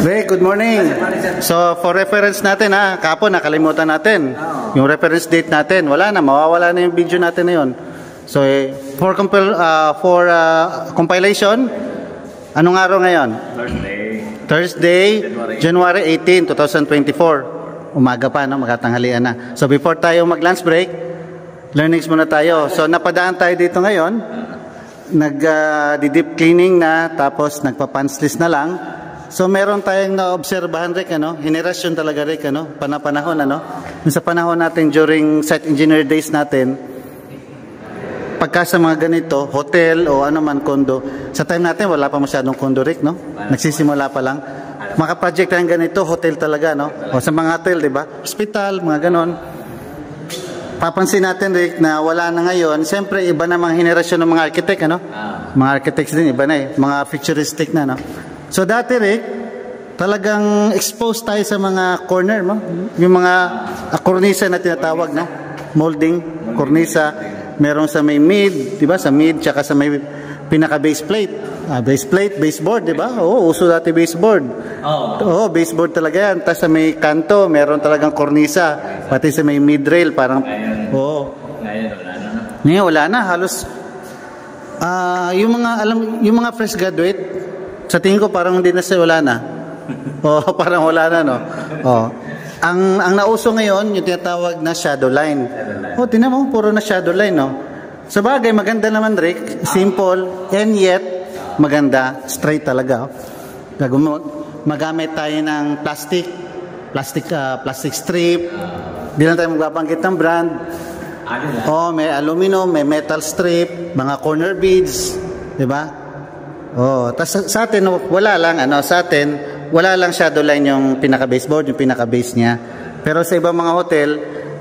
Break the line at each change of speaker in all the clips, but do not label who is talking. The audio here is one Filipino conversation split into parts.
Rick, good morning. So, for reference natin kapon nakalimutan natin. Yung reference date natin, wala na, mawawala na yung video natin na yun. So, for compilation, anong araw ngayon? Thursday, January 18, 2024. Umaga pa, no? Magkatanghalian na. So, before tayo mag-lunch break, learnings muna tayo. So, napadaan tayo dito ngayon. Nag-deep cleaning na, tapos nagpa-punch list na lang. So meron tayong na-obserbahan, Rick, henerasyon talaga, Rick, panahon, sa panahon natin during site engineer days natin, pagka sa mga ganito, hotel o ano man, kondo, sa time natin wala pa masyadong kondo, Rick, no? Nagsisimula pa lang. Mga project tayong ganito, hotel talaga, no? O sa mga hotel, di ba? Hospital, mga ganon. Papansin natin, Rick, na wala na ngayon. Siyempre, iba na mga henerasyon ng mga architect, Mga architects din, iba na mga futuristic na, So dati, Rick, talagang exposed tayo sa mga corner, yung mga kornisa na tinatawag, molding, kornisa, meron sa may mid, di ba? Sa mid, tsaka sa may pinaka-base plate. Base plate, baseboard, di ba? Oo, uso dati baseboard. Oo, baseboard talaga yan. Tapos sa may kanto, meron talagang kornisa. Pati sa may mid-rail, parang, Ngayon, wala na. Halos, yung mga fresh graduate, sa tingin ko parang hindi na siya, wala na. Parang wala na, no? Ang nauso ngayon, yung tinatawag na shadow line. Tingnan mo, puro na shadow line, no? Sa bagay, maganda naman, Rick. Simple, and yet, maganda. Straight talaga. Magamit tayo ng plastic strip. Di lang tayo magbabanggit ng brand. May aluminum, may metal strip, mga corner beads, di ba? Tas sa atin wala lang wala lang shadow line yung pinaka-baseboard, yung pinaka-base niya. Pero sa ibang mga hotel,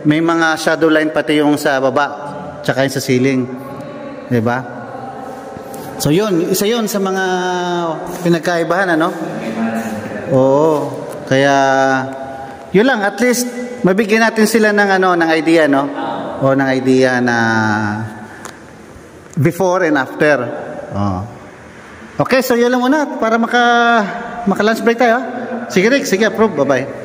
may mga shadow line pati yung sa baba, tsaka yung sa ceiling. 'Di ba? So yun, isa yun sa mga pinagkaibahan, kaya yun lang, at least mabigyan natin sila ng ng idea, ng idea na before and after. Okay, so yun lang muna para maka-lunch break tayo. Sige, Rick. Sige, approve. Bye-bye.